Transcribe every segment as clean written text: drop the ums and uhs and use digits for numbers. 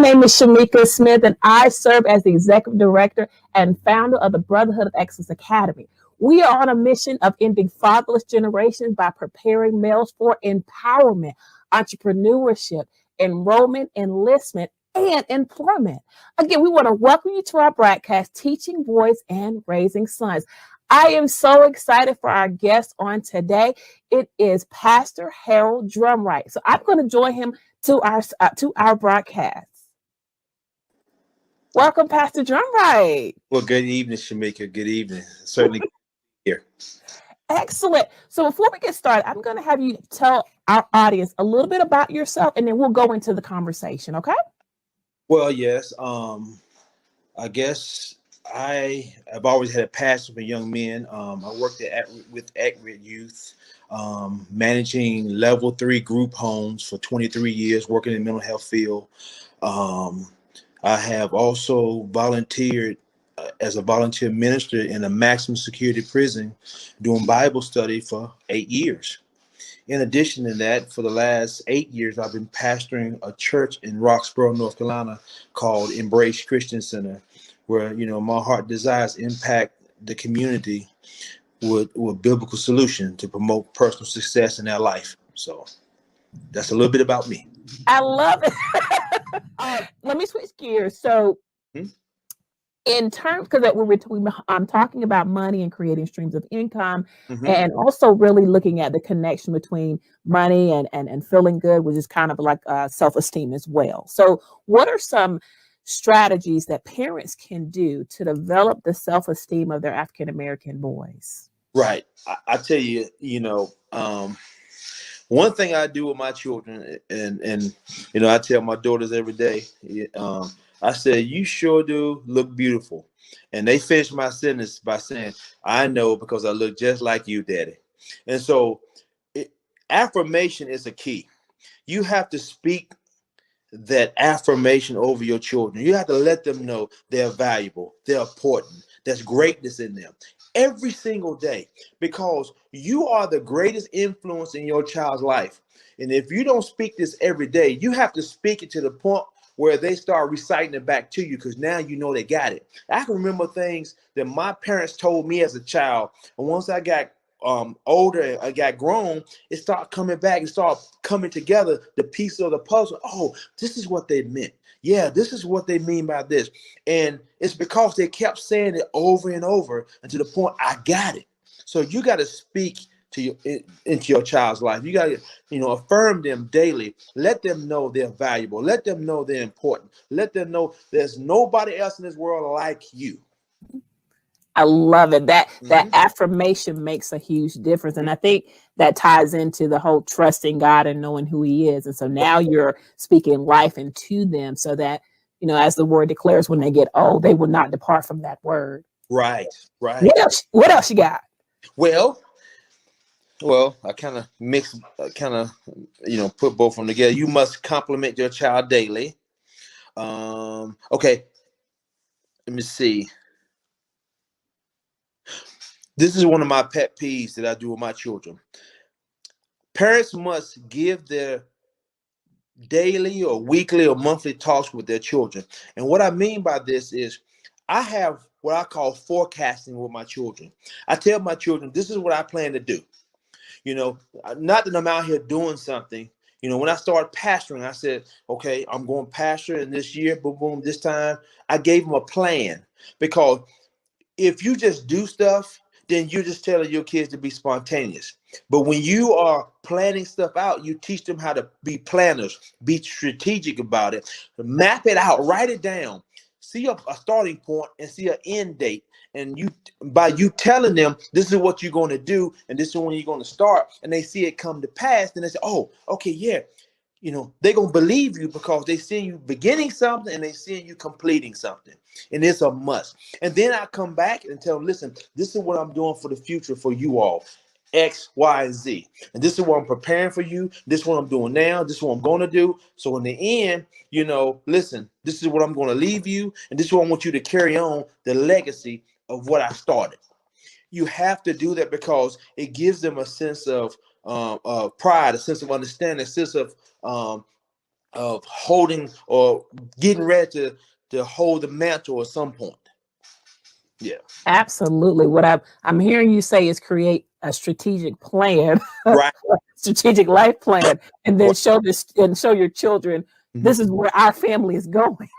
name is Shamika Smith, and I serve as the executive director and founder of the Brotherhood of Excellence Academy. We are on a mission of ending fatherless generations by preparing males for empowerment, entrepreneurship, enrollment, enlistment, and employment. Again, we want to welcome you to our broadcast, Teaching Boys and Raising Sons. I am so excited for our guest on today. It is Pastor Harold Drumright. So I'm going to join him to our broadcast. Welcome, Pastor Drumright. Well, good evening, Shamika. Good evening. Certainly here. Excellent. So before we get started, I'm going to have you tell our audience a little bit about yourself, and then we'll go into the conversation. Okay? Well, yes. I guess I have always had a passion for young men. I worked with at-risk youth, managing level 3 group homes for 23 years, working in the mental health field. I have also volunteered as a volunteer minister in a maximum security prison doing Bible study for 8 years. In addition to that, for the last 8 years, I've been pastoring a church in Roxborough, North Carolina called Embrace Christian Center, where, my heart desires impact the community with biblical solution to promote personal success in their life. So that's a little bit about me. I love it. Let me switch gears. So in terms, because I'm talking about money and creating streams of income, and also really looking at the connection between money and feeling good, which is kind of like self-esteem as well. So what are some strategies that parents can do to develop the self-esteem of their African-American boys? Right. I tell you, one thing I do with my children, and I tell my daughters every day, I said, you sure do look beautiful. And they finish my sentence by saying, I know, because I look just like you, Daddy. And so affirmation is a key. You have to speak that affirmation over your children. You have to let them know they're valuable, they're important, there's greatness in them every single day, because you are the greatest influence in your child's life. And if you don't speak this every day, you have to speak it to the point where they start reciting it back to you, because now you know they got it. I can remember things that my parents told me as a child, and once I got older, I got grown, it started coming back, it started coming together, the piece of the puzzle. Oh, this is what they meant. Yeah, this is what they mean by this. And it's because they kept saying it over and over, and to the point I got it. So you got to speak into your child's life. You got to, affirm them daily. Let them know they're valuable. Let them know they're important. Let them know there's nobody else in this world like you. I love it. That affirmation makes a huge difference. And I think that ties into the whole trusting God and knowing who he is. And so now you're speaking life into them so that, as the word declares, when they get old, they will not depart from that word. Right. What else you got? Well, I kind of put both of them together. You must compliment your child daily. Okay. Let me see. This is one of my pet peeves that I do with my children. Parents must give their daily or weekly or monthly talks with their children. And what I mean by this is I have what I call forecasting with my children. I tell my children, this is what I plan to do. Not that I'm out here doing something. When I started pastoring, I said, okay, I'm going pastor, and this year, boom, boom, this time, I gave them a plan. Because if you just do stuff, then you're just telling your kids to be spontaneous. But when you are planning stuff out, you teach them how to be planners, be strategic about it, map it out, write it down, see a starting point and see an end date. And by you telling them this is what you're going to do and this is when you're going to start, and they see it come to pass, then they say, oh, okay, yeah. They're going to believe you because they see you beginning something and they see you completing something. And it's a must. And then I come back and tell them, listen, this is what I'm doing for the future for you all. X, Y, and Z. And this is what I'm preparing for you. This is what I'm doing now. This is what I'm going to do. So in the end, listen, this is what I'm going to leave you. And this is what I want you to carry on, the legacy of what I started. You have to do that because it gives them a sense of pride, a sense of understanding, a sense of of holding or getting ready to hold the mantle at some point. Yeah. Absolutely. What I'm hearing you say is create a strategic plan, Right. strategic life plan, and then Right. show your children Mhm. this is where our family is going.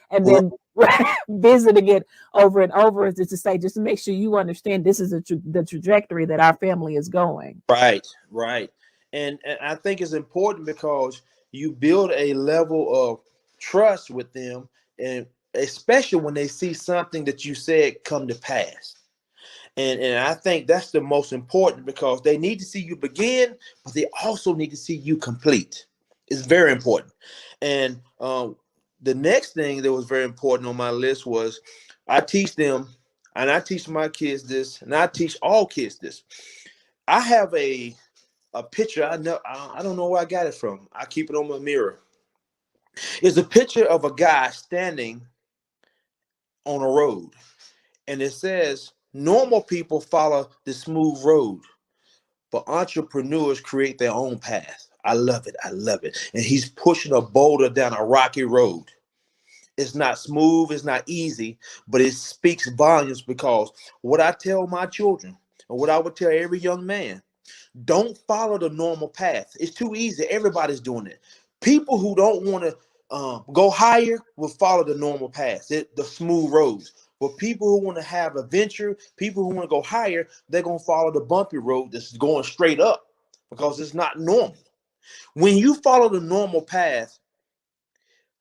And Right. then visiting it over and over is just to say, just to make sure you understand this is the trajectory that our family is going. Right. Right. And I think it's important because you build a level of trust with them, and especially when they see something that you said come to pass. And I think that's the most important because they need to see you begin, but they also need to see you complete. It's very important. And the next thing that was very important on my list was I teach them, and I teach my kids this, and I teach all kids this. I have a picture. I don't know where I got it from. I keep it on my mirror. It's a picture of a guy standing on a road, and it says, "Normal people follow the smooth road, but entrepreneurs create their own path." I love it. I love it. And he's pushing a boulder down a rocky road. It's not smooth, it's not easy, but it speaks volumes because what I tell my children, and what I would tell every young man, don't follow the normal path. It's too easy. Everybody's doing it. People who don't want to go higher will follow the normal path, the smooth roads. But people who want to have adventure, people who want to go higher, they're going to follow the bumpy road that's going straight up because it's not normal. When you follow the normal path,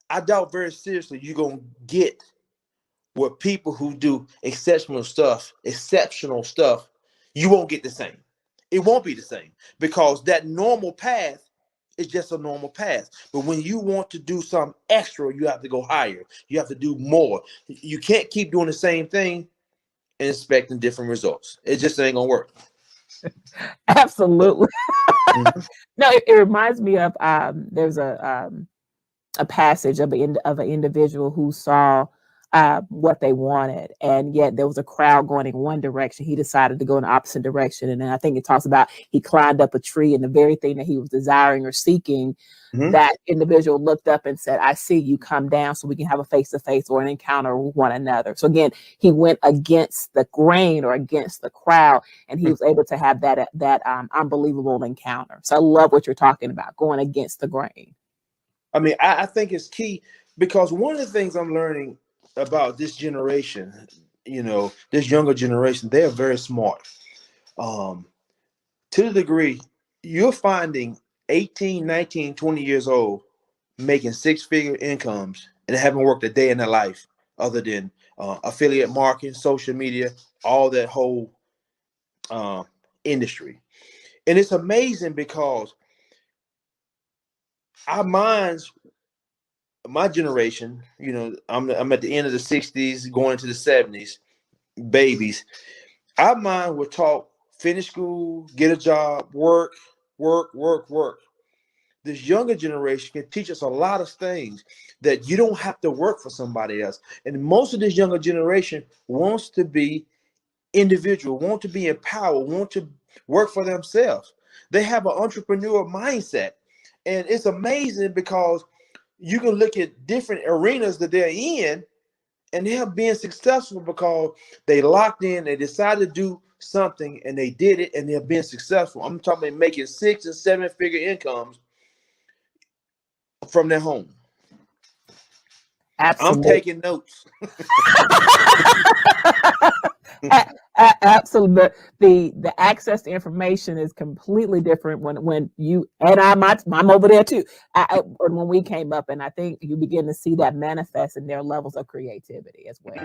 I doubt very seriously you're going to get what people who do exceptional stuff, you won't get the same. It won't be the same because that normal path is just a normal path. But when you want to do something extra, you have to go higher. You have to do more. You can't keep doing the same thing and expecting different results. It just ain't gonna work. Absolutely. Mhm. No, it reminds me of there's a passage of an individual who saw what they wanted, and yet there was a crowd going in one direction. He decided to go in the opposite direction, and then I think it talks about he climbed up a tree, and the very thing that he was desiring or seeking, Mhm. that individual looked up and said, "I see you. Come down so we can have a face-to-face or an encounter with one another." So again, he went against the grain or against the crowd, and he was able to have that unbelievable encounter. So I love what you're talking about, going against the grain. I mean, I think it's key because one of the things I'm learning about this generation, this younger generation, they're very smart. Um, to the degree you're finding 18, 19, 20 years old making six-figure incomes and haven't worked a day in their life other than affiliate marketing, social media, all that whole uh, industry. And it's amazing because our minds, my generation, I'm at the end of the 60s, going into the 70s, babies. Our mind were taught finish school, get a job, work, work, work, work. This younger generation can teach us a lot of things that you don't have to work for somebody else. And most of this younger generation wants to be individual, want to be empowered, want to work for themselves. They have an entrepreneur mindset. And it's amazing because you can look at different arenas that they're in and they're being successful because they locked in, they decided to do something and they did it and they're being successful. I'm talking about making 6 and 7 figure incomes from their home. I'm Absolutely. taking notes. Absolutely. The access to information is completely different when you and I'm over there too. When we came up, and I think you begin to see that manifest in their levels of creativity as well.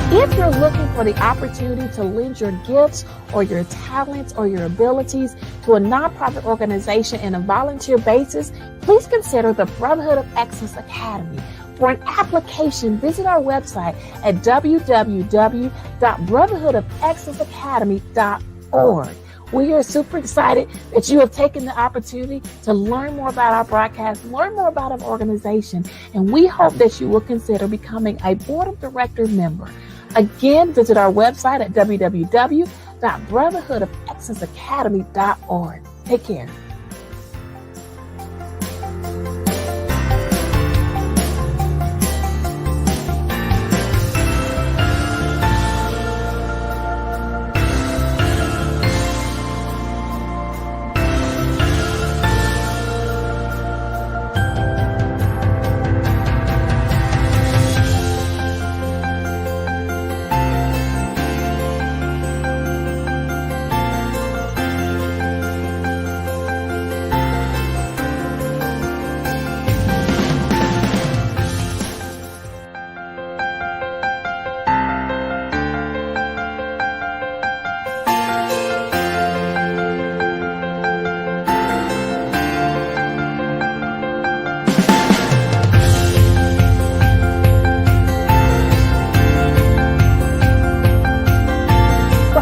If you're looking for the opportunity to lend your gifts or your talents or your abilities to a nonprofit organization on a volunteer basis, please consider the Brotherhood of Excellence Academy. For an application, visit our website at www.brotherhoodofexcellenceacademy.org. We are super excited that you have taken the opportunity to learn more about our broadcast, learn more about our organization, and we hope that you will consider becoming a board of director member. Again, visit our website at www.brotherhoodofexcellenceacademy.org. Take care.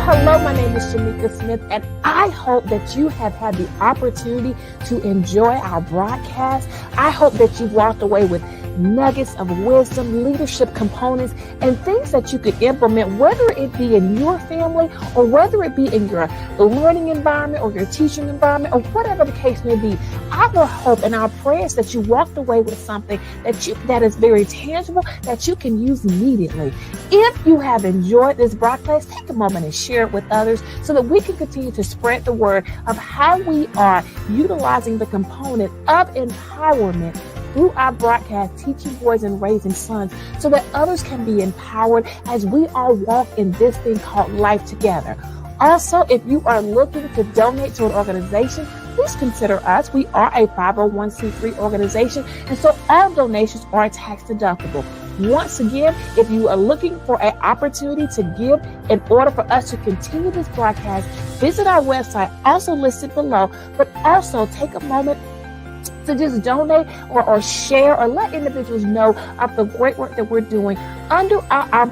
Hello, my name is Shamika Smith, and I hope that you have had the opportunity to enjoy our broadcast. I hope that you walked away with nuggets of wisdom, leadership components, and things that you could implement, whether it be in your family or whether it be in your learning environment or your teaching environment or whatever the case may be. Our hope and our prayer is that you walked away with something that is very tangible that you can use immediately. If you have enjoyed this broadcast, take a moment and share it with others so that we can continue to spread the word of how we are utilizing the component of empowerment through our broadcast, teaching boys and raising sons, so that others can be empowered as we all walk in this thing called life together. Also, if you are looking to donate to an organization, please consider us. We are a 501c3 organization, and so all donations are tax deductible. Once again, if you are looking for an opportunity to give in order for us to continue this broadcast, visit our website, also listed below, but also take a moment to just donate or share or let individuals know of the great work that we're doing under our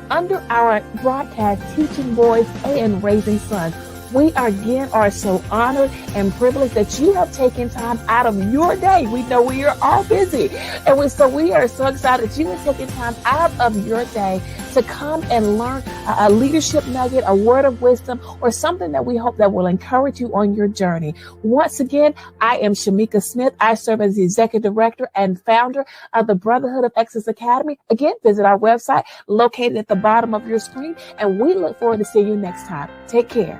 broadcast, teaching boys and raising sons. We again are so honored and privileged that you have taken time out of your day. We know we are all busy, and we are so excited that you have taken time out of your day to come and learn a leadership nugget, a word of wisdom, or something that we hope that will encourage you on your journey. Once again, I am Shamika Smith. I serve as the executive director and founder of the Brotherhood of Excellence Academy. Again, visit our website located at the bottom of your screen, and we look forward to seeing you next time. Take care.